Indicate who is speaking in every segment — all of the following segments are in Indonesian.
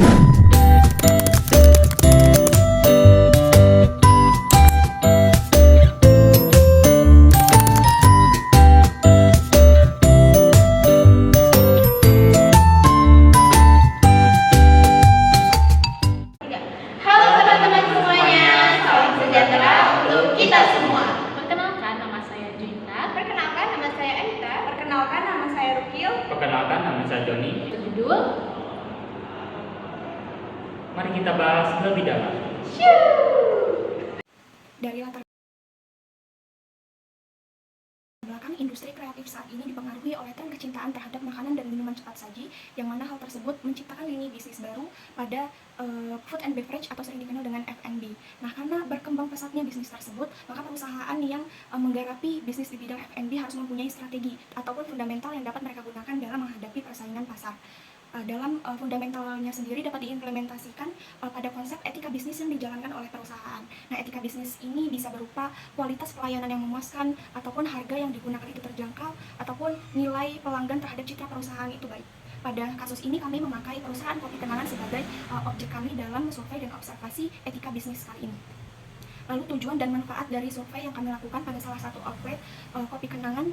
Speaker 1: Halo teman-teman semuanya, salam sejahtera untuk kita semua.
Speaker 2: Perkenalkan, nama saya Junta.
Speaker 1: Perkenalkan, nama saya Anita. Perkenalkan, nama saya Rukil.
Speaker 3: Perkenalkan, nama saya Joni.
Speaker 2: Berjudul
Speaker 3: Mari kita bahas lebih dalam.
Speaker 4: Dari latar belakang industri kreatif saat ini dipengaruhi oleh tren kecintaan terhadap makanan dan minuman cepat saji, yang mana hal tersebut menciptakan lini bisnis baru pada food and beverage atau sering dikenal dengan F&B. Nah, karena berkembang pesatnya bisnis tersebut, maka perusahaan yang menggarapi bisnis di bidang F&B harus mempunyai strategi ataupun fundamental yang dapat mereka gunakan dalam menghadapi persaingan pasar. Dalam fundamentalnya sendiri dapat diimplementasikan pada konsep etika bisnis yang dijalankan oleh perusahaan. Nah, etika bisnis ini bisa berupa kualitas pelayanan yang memuaskan, ataupun harga yang digunakan itu terjangkau, ataupun nilai pelanggan terhadap citra perusahaan itu baik. Pada kasus ini kami memakai perusahaan Kopi Kenangan sebagai objek kami dalam survei dan observasi etika bisnis kali ini. Lalu tujuan dan manfaat dari survei yang kami lakukan pada salah satu outlet Kopi Kenangan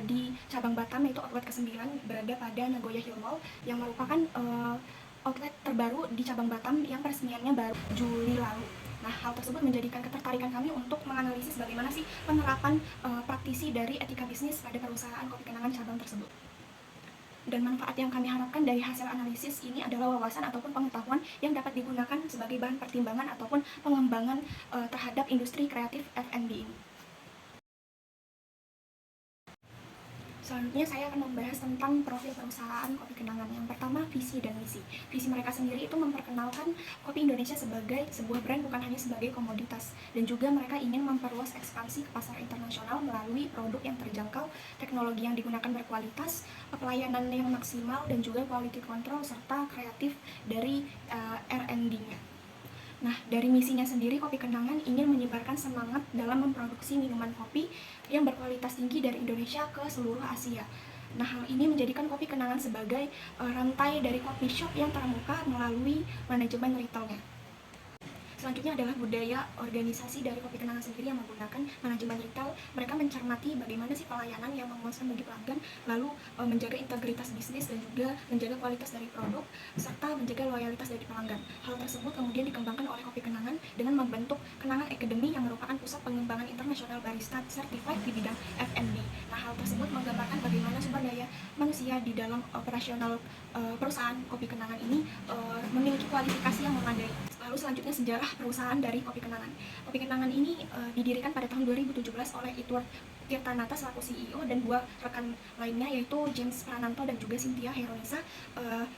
Speaker 4: di cabang Batam, yaitu outlet ke-9 berada pada Nagoya Hill Mall, yang merupakan outlet terbaru di cabang Batam yang peresmiannya baru Juli lalu. Nah, hal tersebut menjadikan ketertarikan kami untuk menganalisis bagaimana sih penerapan praktisi dari etika bisnis pada perusahaan Kopi Kenangan cabang tersebut. Dan manfaat yang kami harapkan dari hasil analisis ini adalah wawasan ataupun pengetahuan yang dapat digunakan sebagai bahan pertimbangan ataupun pengembangan terhadap industri kreatif F&B ini. Selanjutnya saya akan membahas tentang profil perusahaan Kopi Kenangan. Yang pertama, visi dan misi. Visi mereka sendiri itu memperkenalkan kopi Indonesia sebagai sebuah brand, bukan hanya sebagai komoditas. Dan juga mereka ingin memperluas ekspansi ke pasar internasional melalui produk yang terjangkau, teknologi yang digunakan berkualitas, pelayanan yang maksimal, dan juga quality control serta kreatif dari R&D-nya. Nah, dari misinya sendiri, Kopi Kenangan ingin menyebarkan semangat dalam memproduksi minuman kopi yang berkualitas tinggi dari Indonesia ke seluruh Asia. Nah, hal ini menjadikan Kopi Kenangan sebagai rantai dari coffee shop yang terbuka melalui manajemen retailnya. Selanjutnya adalah budaya organisasi dari Kopi Kenangan sendiri yang menggunakan manajemen retail. Mereka mencermati bagaimana sih pelayanan yang memuaskan bagi pelanggan, lalu menjaga integritas bisnis dan juga menjaga kualitas dari produk, serta menjaga loyalitas dari pelanggan. Hal tersebut kemudian dikembangkan oleh Kopi Kenangan dengan membentuk Kenangan Academy yang merupakan pusat pengembangan internasional barista certified di bidang F&B. Nah, hal tersebut menggambarkan bagaimana sumber daya manusia di dalam operasional perusahaan Kopi Kenangan ini memiliki kualifikasi yang memadai. Lalu selanjutnya sejarah perusahaan dari Kopi Kenangan. Kopi Kenangan ini didirikan pada tahun 2017 oleh Edward Tirtanata selaku CEO dan dua rekan lainnya, yaitu James Prananto dan juga Cynthia Heronisa,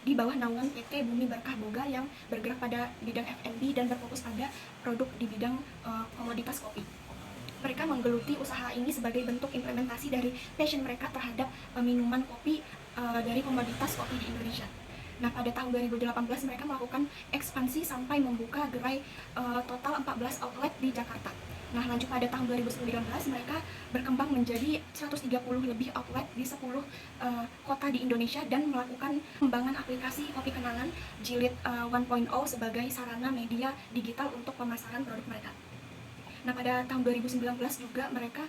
Speaker 4: di bawah naungan PT Bumi Berkah Boga yang bergerak pada bidang F&B dan berfokus pada produk di bidang komoditas kopi. Mereka menggeluti usaha ini sebagai bentuk implementasi dari passion mereka terhadap minuman kopi dari komoditas kopi di Indonesia. Nah, pada tahun 2018 mereka melakukan ekspansi sampai membuka gerai total 14 outlet di Jakarta. Nah, lanjut pada tahun 2019 mereka berkembang menjadi 130 lebih outlet di 10 kota di Indonesia dan melakukan pengembangan aplikasi Kopi Kenangan Jilid 1.0 sebagai sarana media digital untuk pemasaran produk mereka. Nah, pada tahun 2019 juga mereka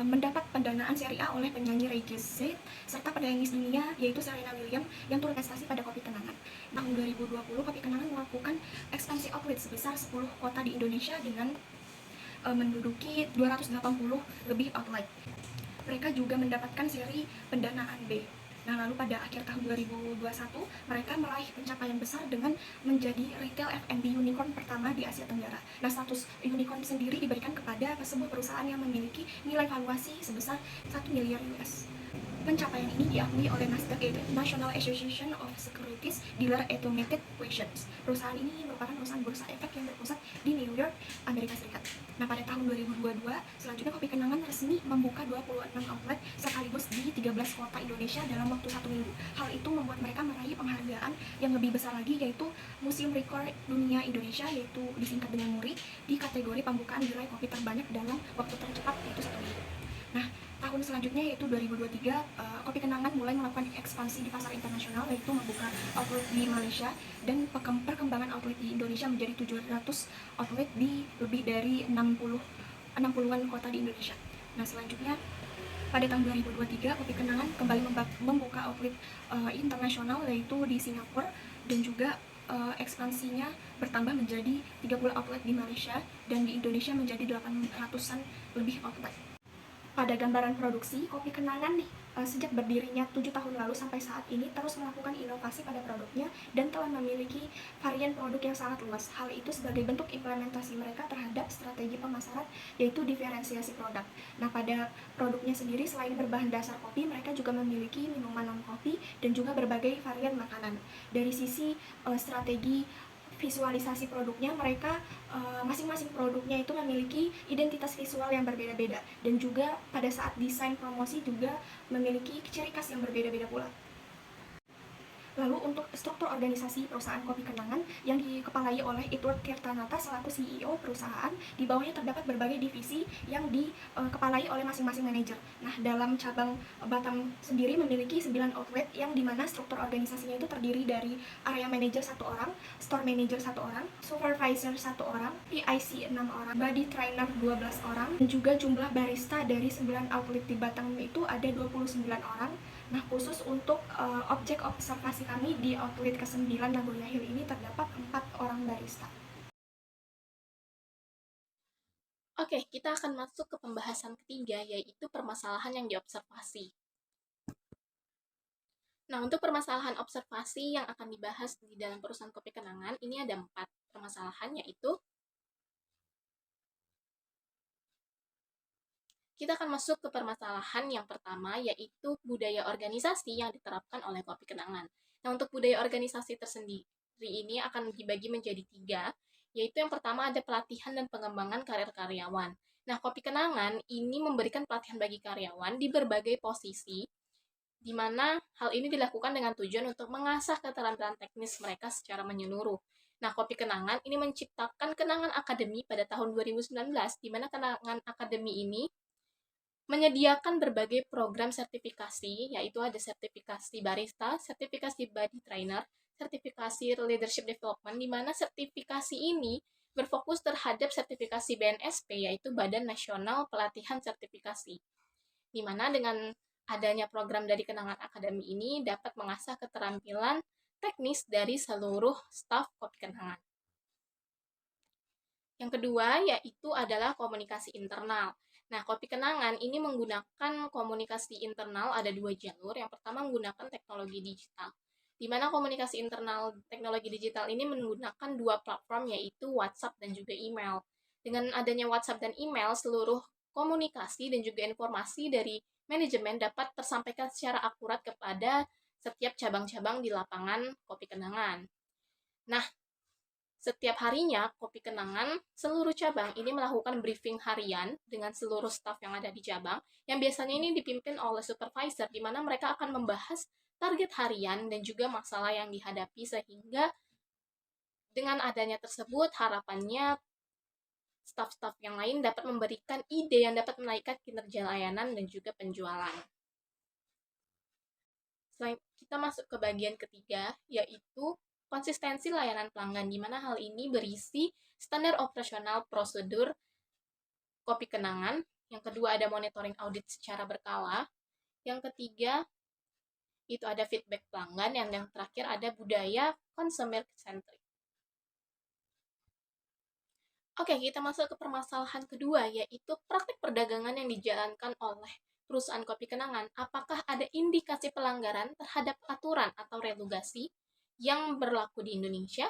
Speaker 4: mendapat pendanaan Serie A oleh penyanyi Reggae Z serta penyanyi dunia yaitu Serena Williams yang turut investasi pada Kopi Kenangan. Tahun 2020 Kopi Kenangan melakukan ekspansi outlet sebesar 10 kota di Indonesia dengan menduduki 280 lebih outlet. Mereka juga mendapatkan seri pendanaan B. Nah, lalu pada akhir tahun 2021 mereka meraih pencapaian besar dengan menjadi retail F&B unicorn pertama di Asia Tenggara. Nah, status unicorn sendiri diberikan kepada sebuah perusahaan yang memiliki nilai valuasi sebesar 1 miliar US. Pencapaian ini diakui oleh Nasdaq, yaitu National Association of Securities Dealer Automated Questions. Perusahaan ini merupakan perusahaan bursa efek yang berpusat di New York, Amerika Serikat. Nah, pada tahun 2022, selanjutnya Kopi Kenangan resmi membuka 26 outlet sekaligus di 13 kota Indonesia dalam waktu 1 minggu. Hal itu membuat mereka meraih penghargaan yang lebih besar lagi, yaitu Museum Record Dunia Indonesia, yaitu disingkat dengan MURI, di kategori pembukaan gerai kopi terbanyak dalam waktu tercepat, yaitu 1 minggu. Nah, Tahun selanjutnya yaitu 2023, Kopi Kenangan mulai melakukan ekspansi di pasar internasional, yaitu membuka outlet di Malaysia dan perkembangan outlet di Indonesia menjadi 700 outlet di lebih dari 60-an kota di Indonesia. Nah, selanjutnya pada tahun 2023, Kopi Kenangan kembali membuka outlet internasional, yaitu di Singapura, dan juga ekspansinya bertambah menjadi 30 outlet di Malaysia, dan di Indonesia menjadi 800-an lebih outlet. Pada gambaran produksi, Kopi Kenangan nih, sejak berdirinya 7 tahun lalu sampai saat ini terus melakukan inovasi pada produknya dan telah memiliki varian produk yang sangat luas. Hal itu sebagai bentuk implementasi mereka terhadap strategi pemasaran, yaitu diferensiasi produk. Nah, pada produknya sendiri selain berbahan dasar kopi, mereka juga memiliki minuman non-kopi dan juga berbagai varian makanan. Dari sisi strategi visualisasi produknya, mereka masing-masing produknya itu memiliki identitas visual yang berbeda-beda, dan juga pada saat desain promosi juga memiliki ciri khas yang berbeda-beda pula. Lalu untuk struktur organisasi perusahaan Kopi Kenangan yang dikepalai oleh Edward Tirtanata selaku CEO perusahaan, di bawahnya terdapat berbagai divisi yang dikepalai oleh masing-masing manajer. Nah, dalam cabang Batam sendiri memiliki 9 outlet yang dimana struktur organisasinya itu terdiri dari area manager 1 orang, store manager 1 orang, supervisor 1 orang, PIC 6 orang, body trainer 12 orang, dan juga jumlah barista dari 9 outlet di Batam itu ada 29 orang. Nah, khusus untuk objek observasi kami di outlet ke-9 Nagoya Hill ini terdapat 4 orang barista.
Speaker 2: Oke, kita akan masuk ke pembahasan ketiga, yaitu permasalahan yang diobservasi. Nah, untuk permasalahan observasi yang akan dibahas di dalam perusahaan Kopi Kenangan, ini ada 4 permasalahan, yaitu kita akan masuk ke permasalahan yang pertama, yaitu budaya organisasi yang diterapkan oleh Kopi Kenangan. Nah, untuk budaya organisasi tersendiri ini akan dibagi menjadi 3, yaitu yang pertama ada pelatihan dan pengembangan karir karyawan. Nah, Kopi Kenangan ini memberikan pelatihan bagi karyawan di berbagai posisi, di mana hal ini dilakukan dengan tujuan untuk mengasah keterampilan teknis mereka secara menyeluruh. Nah, Kopi Kenangan ini menciptakan Kenangan Academy pada tahun 2019, di mana Kenangan Academy ini menyediakan berbagai program sertifikasi, yaitu ada sertifikasi barista, sertifikasi body trainer, sertifikasi leadership development, di mana sertifikasi ini berfokus terhadap sertifikasi BNSP, yaitu Badan Nasional Pelatihan Sertifikasi, di mana dengan adanya program dari Kenangan Academy ini dapat mengasah keterampilan teknis dari seluruh staf Kopi Kenangan. Yang kedua, yaitu adalah komunikasi internal. Nah, Kopi Kenangan ini menggunakan komunikasi internal ada 2 jalur. Yang pertama menggunakan teknologi digital, di mana komunikasi internal teknologi digital ini menggunakan 2 platform, yaitu WhatsApp dan juga email. Dengan adanya WhatsApp dan email, seluruh komunikasi dan juga informasi dari manajemen dapat tersampaikan secara akurat kepada setiap cabang-cabang di lapangan Kopi Kenangan. Nah, setiap harinya, Kopi Kenangan, seluruh cabang ini melakukan briefing harian dengan seluruh staf yang ada di cabang, yang biasanya ini dipimpin oleh supervisor, di mana mereka akan membahas target harian dan juga masalah yang dihadapi, sehingga dengan adanya tersebut, harapannya staf-staf yang lain dapat memberikan ide yang dapat menaikkan kinerja layanan dan juga penjualan. Selain kita masuk ke bagian ketiga, yaitu konsistensi layanan pelanggan, di mana hal ini berisi standar operasional prosedur Kopi Kenangan. Yang kedua ada monitoring audit secara berkala. Yang ketiga itu ada feedback pelanggan, yang terakhir ada budaya consumer centric. Oke, kita masuk ke permasalahan kedua, yaitu praktik perdagangan yang dijalankan oleh perusahaan Kopi Kenangan. Apakah ada indikasi pelanggaran terhadap aturan atau regulasi yang berlaku di Indonesia?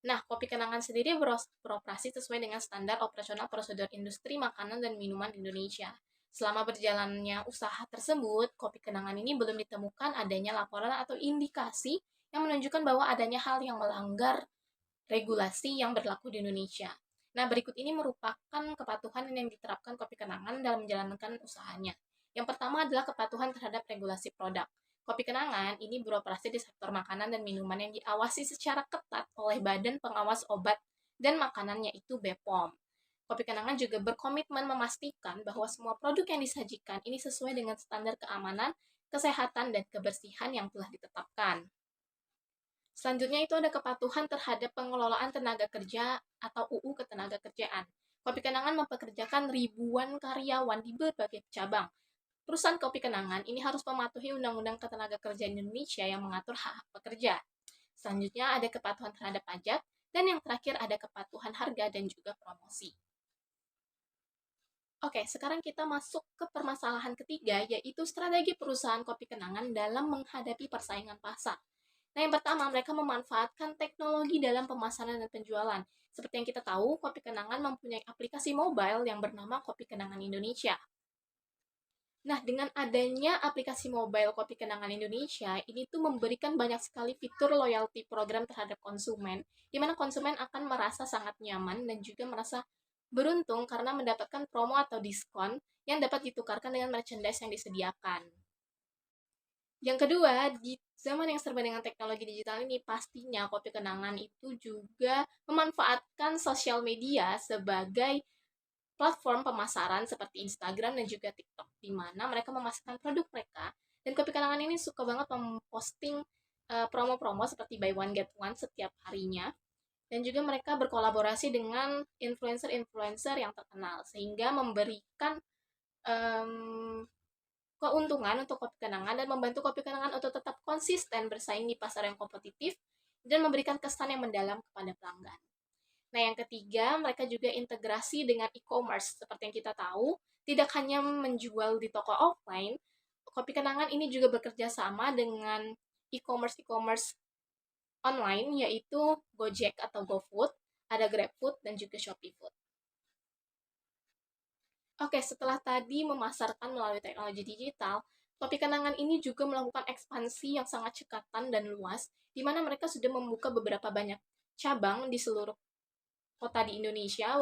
Speaker 2: Nah, Kopi Kenangan sendiri beroperasi sesuai dengan standar operasional prosedur industri makanan dan minuman Indonesia. Selama berjalannya usaha tersebut, Kopi Kenangan ini belum ditemukan adanya laporan atau indikasi yang menunjukkan bahwa adanya hal yang melanggar regulasi yang berlaku di Indonesia. Nah, berikut ini merupakan kepatuhan yang diterapkan Kopi Kenangan dalam menjalankan usahanya. Yang pertama adalah kepatuhan terhadap regulasi produk. Kopi Kenangan ini beroperasi di sektor makanan dan minuman yang diawasi secara ketat oleh Badan Pengawas Obat dan Makanan, yaitu BPOM. Kopi Kenangan juga berkomitmen memastikan bahwa semua produk yang disajikan ini sesuai dengan standar keamanan, kesehatan, dan kebersihan yang telah ditetapkan. Selanjutnya itu ada kepatuhan terhadap pengelolaan tenaga kerja atau UU Ketenagakerjaan. Kopi Kenangan mempekerjakan ribuan karyawan di berbagai cabang. Perusahaan Kopi Kenangan ini harus mematuhi Undang-Undang Ketenagakerjaan Indonesia yang mengatur hak pekerja. Selanjutnya ada kepatuhan terhadap pajak, dan yang terakhir ada kepatuhan harga dan juga promosi. Oke, sekarang kita masuk ke permasalahan ketiga, yaitu strategi perusahaan Kopi Kenangan dalam menghadapi persaingan pasar. Nah, yang pertama, mereka memanfaatkan teknologi dalam pemasaran dan penjualan. Seperti yang kita tahu, Kopi Kenangan mempunyai aplikasi mobile yang bernama Kopi Kenangan Indonesia. Nah, dengan adanya aplikasi mobile Kopi Kenangan Indonesia, ini tuh memberikan banyak sekali fitur loyalty program terhadap konsumen, di mana konsumen akan merasa sangat nyaman dan juga merasa beruntung karena mendapatkan promo atau diskon yang dapat ditukarkan dengan merchandise yang disediakan. Yang kedua, di zaman yang serba dengan teknologi digital ini, pastinya Kopi Kenangan itu juga memanfaatkan sosial media sebagai platform pemasaran seperti Instagram dan juga TikTok, di mana mereka memasarkan produk mereka. Dan Kopi Kenangan ini suka banget memposting promo-promo seperti buy one get one setiap harinya. Dan juga mereka berkolaborasi dengan influencer-influencer yang terkenal, sehingga memberikan keuntungan untuk Kopi Kenangan dan membantu Kopi Kenangan untuk tetap konsisten bersaing di pasar yang kompetitif dan memberikan kesan yang mendalam kepada pelanggan. Nah, yang ketiga, mereka juga integrasi dengan e-commerce. Seperti yang kita tahu, tidak hanya menjual di toko offline, Kopi Kenangan ini juga bekerja sama dengan e-commerce online, yaitu Gojek atau GoFood, ada GrabFood, dan juga Shopee Food. Oke, setelah tadi memasarkan melalui teknologi digital, Kopi Kenangan ini juga melakukan ekspansi yang sangat cekatan dan luas, di mana mereka sudah membuka beberapa banyak cabang di seluruh kota di Indonesia,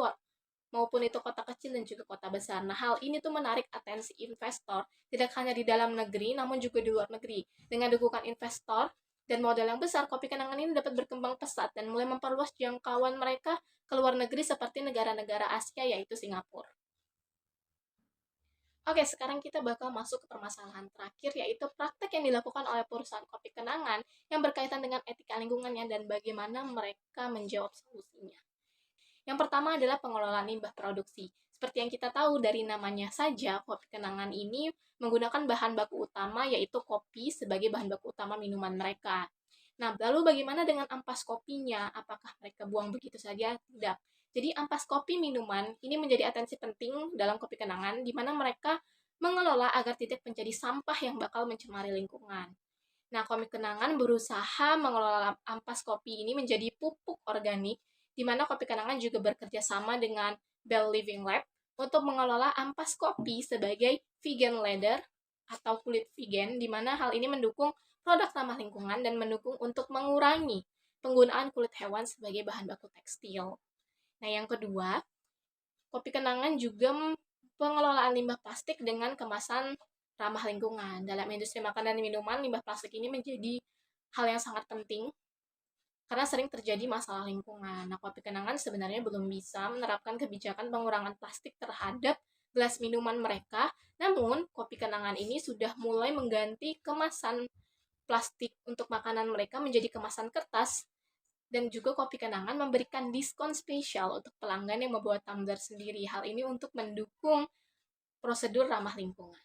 Speaker 2: maupun itu kota kecil dan juga kota besar. Nah, hal ini tuh menarik atensi investor, tidak hanya di dalam negeri, namun juga di luar negeri. Dengan dukungan investor dan modal yang besar, Kopi Kenangan ini dapat berkembang pesat dan mulai memperluas jangkauan mereka ke luar negeri seperti negara-negara Asia, yaitu Singapura. Oke, sekarang kita bakal masuk ke permasalahan terakhir, yaitu praktek yang dilakukan oleh perusahaan Kopi Kenangan yang berkaitan dengan etika lingkungannya dan bagaimana mereka menjawab solusinya. Yang pertama adalah pengelolaan limbah produksi. Seperti yang kita tahu dari namanya saja, Kopi Kenangan ini menggunakan bahan baku utama, yaitu kopi, sebagai bahan baku utama minuman mereka. Nah, lalu bagaimana dengan ampas kopinya? Apakah mereka buang begitu saja? Tidak. Jadi, ampas kopi minuman ini menjadi atensi penting dalam Kopi Kenangan, di mana mereka mengelola agar tidak menjadi sampah yang bakal mencemari lingkungan. Nah, Kopi Kenangan berusaha mengelola ampas kopi ini menjadi pupuk organik, di mana Kopi Kenangan juga bekerja sama dengan Bell Living Lab untuk mengelola ampas kopi sebagai vegan leather atau kulit vegan, di mana hal ini mendukung produk ramah lingkungan dan mendukung untuk mengurangi penggunaan kulit hewan sebagai bahan baku tekstil. Nah, yang kedua, Kopi Kenangan juga pengelolaan limbah plastik dengan kemasan ramah lingkungan. Dalam industri makanan dan minuman, limbah plastik ini menjadi hal yang sangat penting karena sering terjadi masalah lingkungan. Nah, Kopi Kenangan sebenarnya belum bisa menerapkan kebijakan pengurangan plastik terhadap gelas minuman mereka, namun Kopi Kenangan ini sudah mulai mengganti kemasan plastik untuk makanan mereka menjadi kemasan kertas, dan juga Kopi Kenangan memberikan diskon spesial untuk pelanggan yang membawa tumbler sendiri. Hal ini untuk mendukung prosedur ramah lingkungan.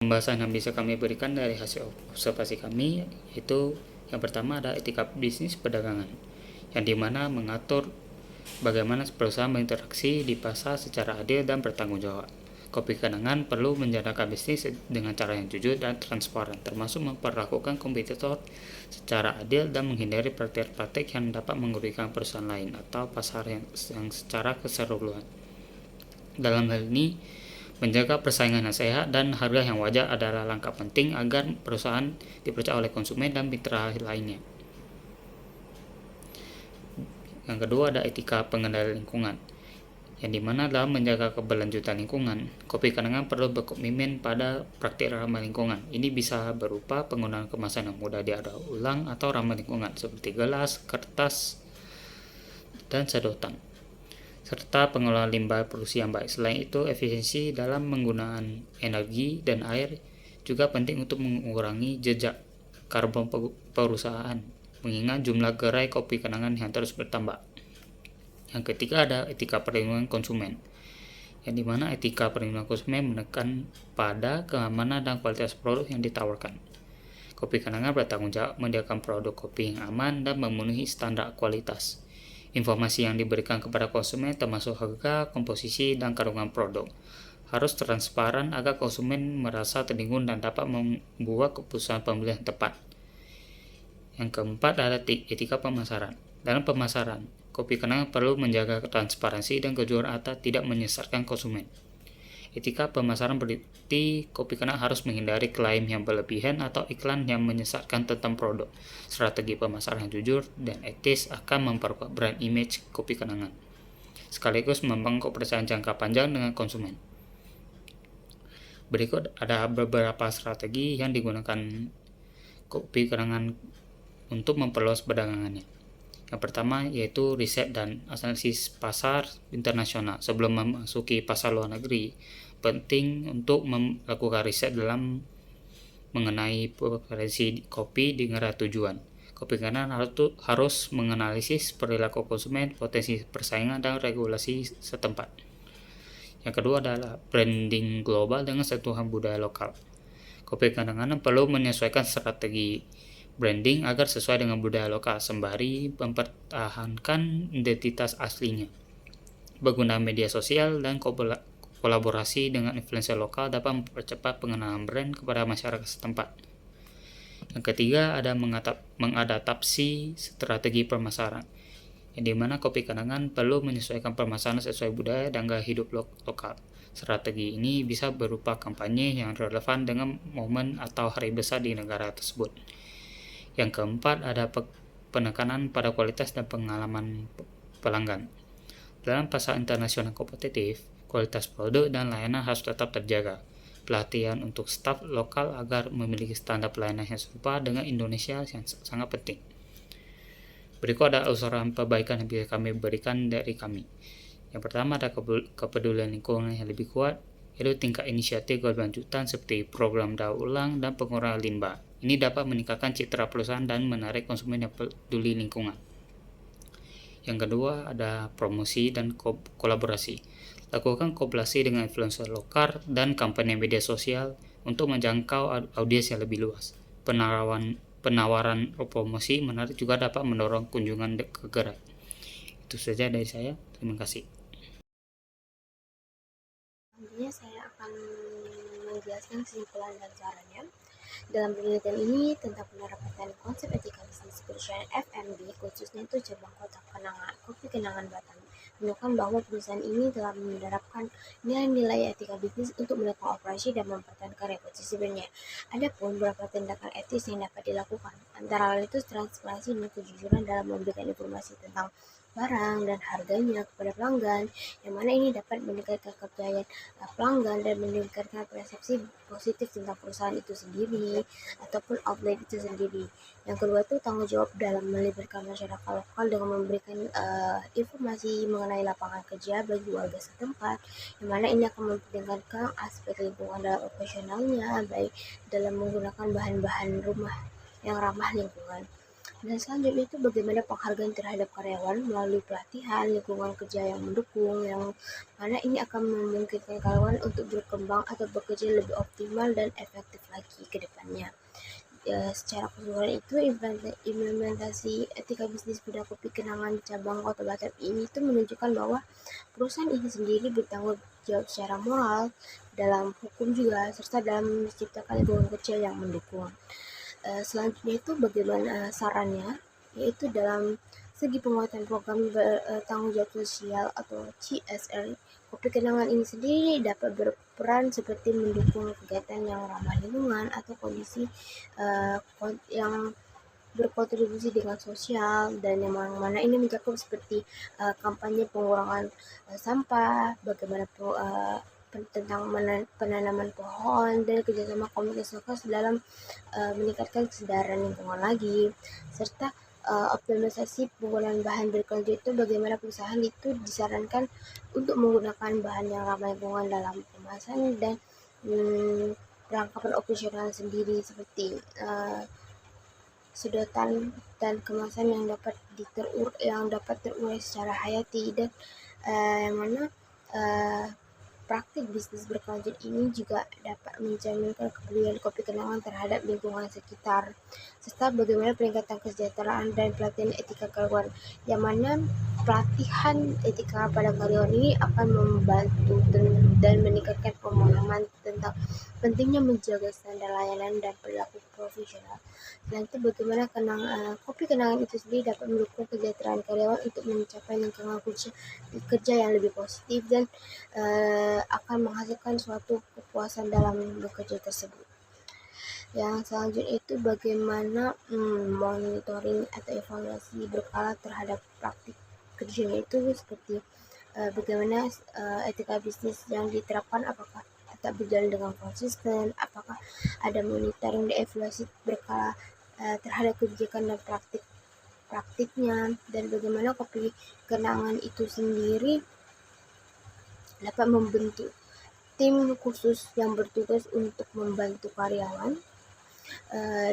Speaker 3: Pembahasan yang bisa kami berikan dari hasil observasi kami yaitu yang pertama ada etika bisnis perdagangan, yang dimana mengatur bagaimana perusahaan berinteraksi di pasar secara adil dan bertanggung jawab. Kopi Kenangan perlu menjalankan bisnis dengan cara yang jujur dan transparan, termasuk memperlakukan kompetitor secara adil dan menghindari praktik-praktik yang dapat merugikan perusahaan lain atau pasar yang secara keseluruhan. Dalam hal ini, menjaga persaingan yang sehat dan harga yang wajar adalah langkah penting agar perusahaan dipercaya oleh konsumen dan mitra lainnya. Yang kedua ada etika pengendalian lingkungan, yang dimana dalam menjaga keberlanjutan lingkungan, Kopi Kenangan perlu berkomitmen pada praktik ramah lingkungan. Ini bisa berupa penggunaan kemasan yang mudah didaur ulang atau ramah lingkungan seperti gelas, kertas, dan sedotan, serta pengelolaan limbah produksi yang baik. Selain itu, efisiensi dalam penggunaan energi dan air juga penting untuk mengurangi jejak karbon perusahaan, mengingat jumlah gerai kopi kenangan yang terus bertambah. Yang ketiga ada etika perlindungan konsumen, yang dimana etika perlindungan konsumen menekan pada keamanan dan kualitas produk yang ditawarkan. Kopi kenangan bertanggung jawab menyediakan produk kopi yang aman dan memenuhi standar kualitas. Informasi yang diberikan kepada konsumen termasuk harga, komposisi, dan kandungan produk harus transparan agar konsumen merasa terlindungi dan dapat membuat keputusan pembelian yang tepat. Yang keempat adalah etika pemasaran. Dalam pemasaran, kopi kenangan perlu menjaga transparansi dan kejujuran agar tidak menyesatkan konsumen. Etika pemasaran berarti kopi kenangan harus menghindari klaim yang berlebihan atau iklan yang menyesatkan tentang produk. Strategi pemasaran yang jujur dan etis akan memperkuat brand image kopi kenangan, sekaligus membangun kepercayaan jangka panjang dengan konsumen. Berikut ada beberapa strategi yang digunakan kopi kenangan untuk memperluas perdagangannya. Yang pertama yaitu riset dan analisis pasar internasional. Sebelum memasuki pasar luar negeri, penting untuk melakukan riset dalam mengenai preferensi kopi di negara tujuan. Kopi kenangan harus menganalisis perilaku konsumen, potensi persaingan, dan regulasi setempat. Yang kedua adalah branding global dengan sentuhan budaya lokal. Kopi kenangan perlu menyesuaikan strategi branding agar sesuai dengan budaya lokal sembari mempertahankan identitas aslinya. Penggunaan media sosial dan kolaborasi dengan influencer lokal dapat mempercepat pengenalan brand kepada masyarakat setempat. Yang ketiga ada mengadaptasi strategi pemasaran, yang dimana kopi kenangan perlu menyesuaikan pemasaran sesuai budaya dan gaya hidup lokal. Strategi ini bisa berupa kampanye yang relevan dengan momen atau hari besar di negara tersebut. Yang keempat ada penekanan pada kualitas dan pengalaman pelanggan. Dalam pasar internasional kompetitif, kualitas produk dan layanan harus tetap terjaga. Pelatihan untuk staf lokal agar memiliki standar pelayanan yang serupa dengan Indonesia yang sangat penting. Berikut ada usulan perbaikan yang bisa kami berikan dari kami. Yang pertama ada kepedulian lingkungan yang lebih kuat, yaitu tingkat inisiatif berkelanjutan seperti program daur ulang dan pengurangan limbah. Ini dapat meningkatkan citra perusahaan dan menarik konsumen yang peduli lingkungan. Yang kedua ada promosi dan kolaborasi. Lakukan kolaborasi dengan influencer lokal dan kampanye media sosial untuk menjangkau audiens yang lebih luas. Penawaran promosi menarik juga dapat mendorong kunjungan ke gerai. Itu saja dari saya. Terima kasih.
Speaker 5: Selanjutnya saya akan menjelaskan kesimpulan dan caranya. Dalam penelitian ini tentang penerapan konsep etika bisnis perusahaan F&B, khususnya itu cabang kota kopi kenangan Batam, menunjukkan bahwa perusahaan ini telah menerapkan nilai-nilai etika bisnis untuk melakukan operasi dan mempertahankan reputasi brandnya. Adapun beberapa tindakan etis yang dapat dilakukan, antara lain itu transparansi dan kejujuran dalam memberikan informasi tentang barang dan harganya kepada pelanggan, yang mana ini dapat meningkatkan kepercayaan pelanggan dan meningkatkan persepsi positif tentang perusahaan itu sendiri ataupun outlet itu sendiri. Yang kedua itu tanggung jawab dalam melibatkan masyarakat lokal dengan memberikan informasi mengenai lapangan kerja bagi warga setempat, yang mana ini akan mempertingkatkan aspek lingkungan dalam operasionalnya, baik dalam menggunakan bahan-bahan rumah yang ramah lingkungan. Dan selanjutnya itu bagaimana penghargaan terhadap karyawan melalui pelatihan lingkungan kerja yang mendukung, yang mana ini akan memungkinkan karyawan untuk berkembang atau bekerja lebih optimal dan efektif lagi ke depannya. Secara keseluruhan itu implementasi etika bisnis pada kopi kenangan cabang Kota Batam ini itu menunjukkan bahwa perusahaan ini sendiri bertanggung jawab secara moral, dalam hukum juga, serta dalam menciptakan lingkungan kerja yang mendukung. Selanjutnya itu bagaimana sarannya, yaitu dalam segi penguatan program bertanggung jawab sosial atau CSR, kopi kenangan ini sendiri dapat berperan seperti mendukung kegiatan yang ramah lingkungan atau kondisi yang berkontribusi dengan sosial, dan yang mana ini mencakup seperti kampanye pengurangan sampah, bagaimana tentang penanaman pohon, dan kerjasama komunitas lokal dalam meningkatkan kesadaran lingkungan lagi, serta optimalisasi penggunaan bahan berkelanjutan itu bagaimana perusahaan itu disarankan untuk menggunakan bahan yang ramah lingkungan dalam kemasan dan perlengkapan operasional sendiri seperti sedotan dan kemasan yang dapat terurai secara hayati dan yang mana praktik bisnis berkelanjutan ini juga dapat menjaminkan kepedulian kopi kenangan terhadap lingkungan sekitar serta bagaimana peningkatan kesejahteraan dan pelatihan etika karyawan, yang mana pelatihan etika pada karyawan ini akan membantu dan meningkatkan pemahaman tentang pentingnya menjaga standar layanan dan perilaku profesional. Selain itu, bagaimana kopi kenangan itu sendiri dapat mendukung kesejahteraan karyawan untuk mencapai lingkungan kerja yang lebih positif dan akan menghasilkan suatu kepuasan dalam bekerja tersebut. Yang selanjutnya itu bagaimana monitoring atau evaluasi berkala terhadap praktik kerjanya itu seperti bagaimana etika bisnis yang diterapkan apakah tetap berjalan dengan konsisten, apakah ada monitoring dan evaluasi berkala terhadap kebijakan dan praktiknya, dan bagaimana kopi kenangan itu sendiri dapat membentuk tim khusus yang bertugas untuk membantu karyawan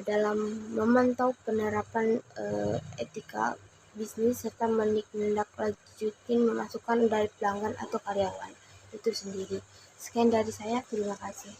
Speaker 5: dalam memantau penerapan etika bisnis serta menindaklanjuti memasukkan dari pelanggan atau karyawan itu sendiri. Sekian dari saya, terima kasih.